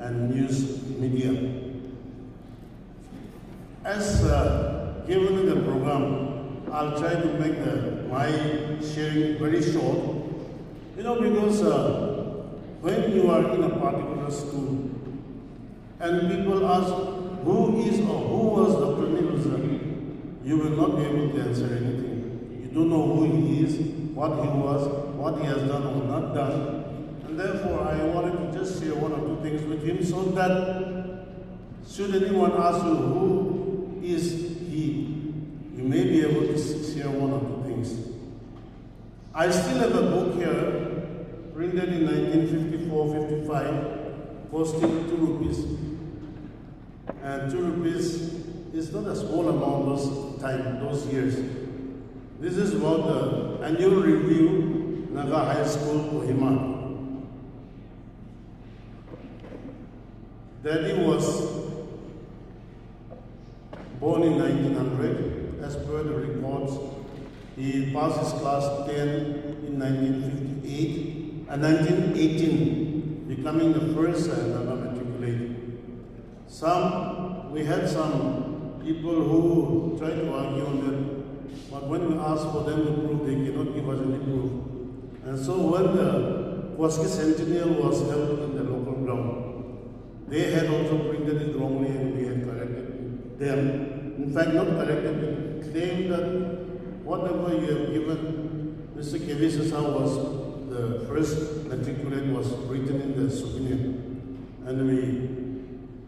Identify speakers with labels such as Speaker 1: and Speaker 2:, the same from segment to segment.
Speaker 1: and news media. As given in the program, I'll try to make my sharing very short. Because when you are in a particular school and people ask who is or who was Dr. Neilhouzhii, you will not be able to answer anything. You don't know who he is, what he was, what he has done or not done. And therefore, I wanted to just share one or two things with him so that should anyone ask you who is he, you may be able to share one or two things. I still have a book here, printed in 1954-55, costing 2 rupees. And 2 rupees is not a small amount those years. This is about the annual review, Naga High School, Kohima. Daddy was born in 1900, as per the records. He passed his class 10 in 1958 and 1918, becoming the first Naga Matriculate. We had some people who tried to argue on that, but when we asked for them to prove, they cannot give us any proof. And so when the Koski Centennial was held in the local ground, they had also printed it wrongly and we had corrected them. In fact, not corrected, but claimed that whatever you have given, Mr. Seikhazou was the first matriculate was written in the souvenir. And we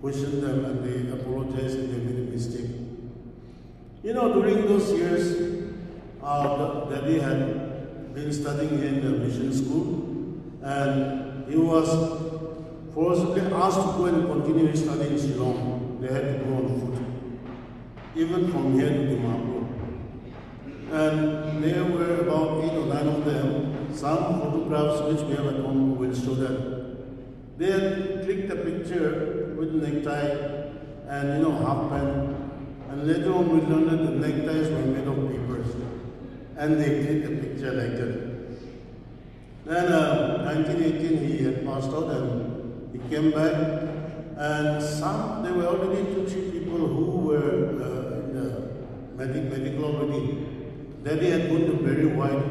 Speaker 1: questioned them and they apologized and they made a mistake. During those years, Daddy had been studying in the mission school and he was forcibly asked to go and continue his study in Shillong. They had to go on foot, even from here to Dibrugarh. And there were about 8 or 9 of them. Some photographs which we have at home will show that. They had clicked a picture with necktie and half pant. And later on we learned that the neckties were made of papers. And they clicked a picture like that. Then 1918 he had passed out and he came back. And there were already 2-3 people who were in the medical already. Daddy had gone to very wide.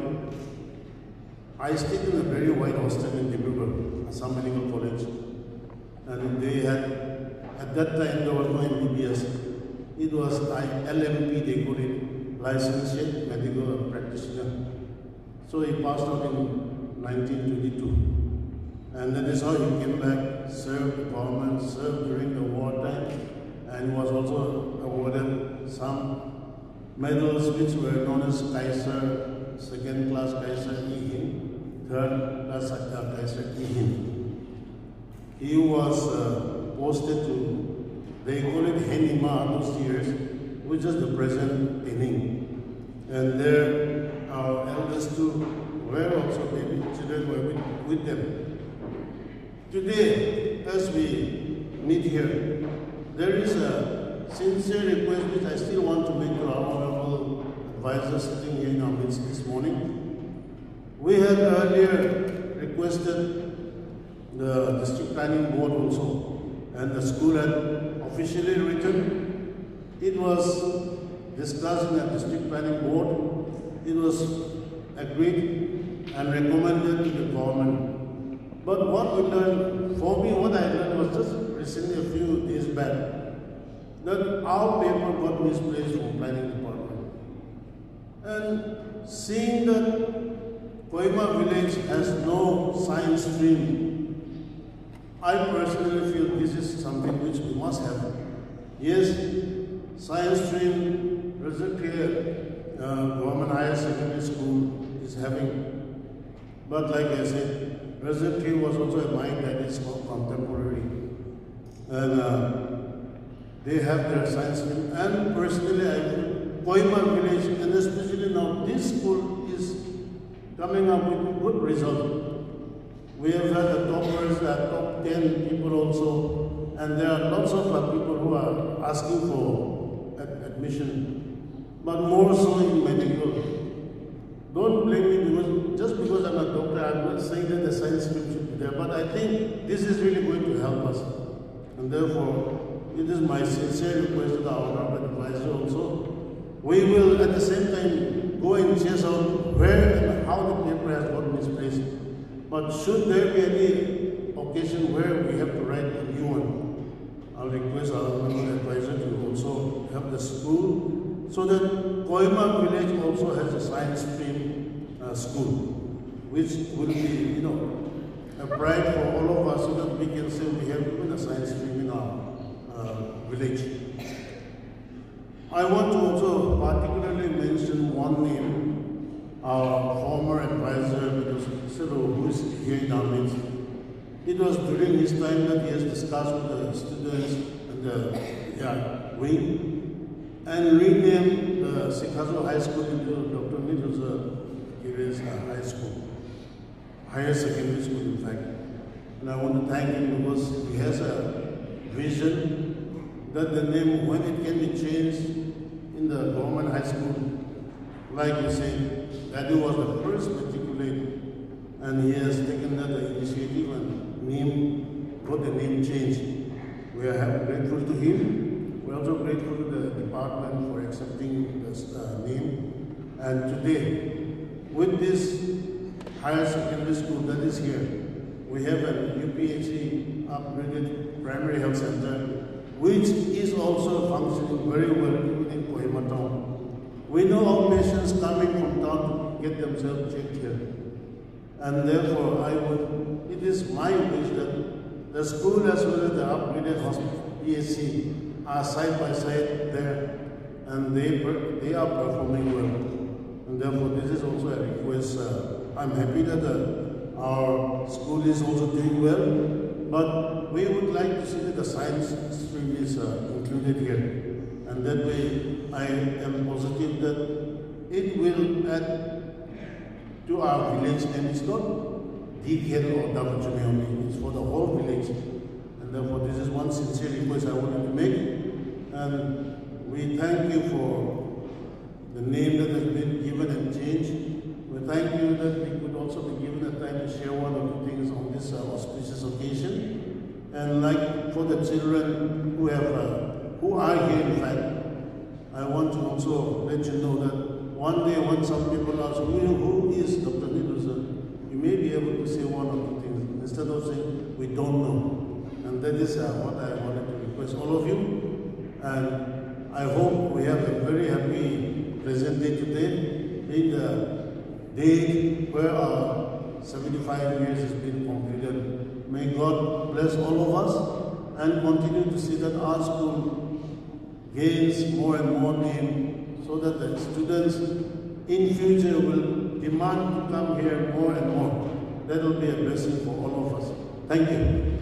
Speaker 1: I stayed in a very wide hostel in Dibrugarh, some medical college. And they had, at that time there was no MBBS. It was LMP, they called it, Licentiate Medical Practitioner. So he passed out in 1922. And that is how he came back, served the government, served during the wartime, and was also awarded some medals which were known as Kaiser, second class Kaiser Ihin, third class Kaiser Ihin. He was posted to, they call it Kohima those years, which is the present Benin. And there our eldest two were also baby children were with them. Today, as we meet here, there is a sincere request which I still want to make to our honorable advisor sitting here in our midst this morning. We had earlier requested the district planning board also, and the school had officially written. It was discussed in the district planning board. It was agreed and recommended to the government. But what we learned, for me, what I learned was just recently a few days back, that our paper got misplaced from planning department. And seeing that Kohima village has no science stream, I personally feel this is something which we must have. Yes, science stream, Licentiate Government High School is having. But like I said, Licentiate was also a mind that is called contemporary. And they have their science stream, and personally I feel Kohima village, and especially now this school is coming up with good results. We have had the toppers, the top 10 people also, and there are lots of people who are asking for admission, but more so in medical. Don't blame me just because I'm a doctor, I'm not saying that the science stream should be there, but I think this is really going to help us. And therefore, it is my sincere request to the Honorable Advisor also. We will at the same time go and chase out where and how the paper has got misplaced. But should there be any occasion where we have to write a new one, I'll request our Honorable Advisor to also help the school so that Kohima village also has a science stream school, which will be, a pride for all of us so that we can say we have even a science stream in our village. I want to also particularly mention one name, our former advisor, Seikhazou, who is here in our midst. It was during his time that he has discussed with the students and the wing and renamed the Seikhazou High School into Dr. Neilhouzhü Kire's High School, higher secondary school in fact. And I want to thank him because he has a vision that the name, when it can be changed in the government high school, like you say, Daddy was the first matriculate, and he has taken that initiative and got the name changed. We are grateful to him. We are also grateful to the department for accepting this name. And today, with this higher secondary school that is here, we have an UPHC upgraded primary health center, which is also functioning very well in Kohima town. We know our patients coming from town to get themselves checked here. And therefore, it is my wish that the school as well as the upgraded hospital, PHC, are side by side there, and they are performing well. And therefore, this is also a request. I'm happy that our school is also doing well, but we would like to see that the science stream is included here. And that way, I am positive that it will add to our village, and it's not Neikiesalie or Dibrugarh only, it's for the whole village. And therefore, this is one sincere request I wanted to make. And we thank you for the name that has been given and changed. We thank you that we could also be given a time to share one or two things on this auspicious occasion. And like for the children who are here, in fact, I want to also let you know that one day when some people ask, who is Dr. Neilhouzhü, you may be able to say one or two things instead of saying, we don't know. And that is what I wanted to request all of you. And I hope we have a very happy present day today, being the day where our 75 years has been completed. May God bless all of us and continue to see that our school gains more and more name so that the students in future will demand to come here more and more. That will be a blessing for all of us. Thank you.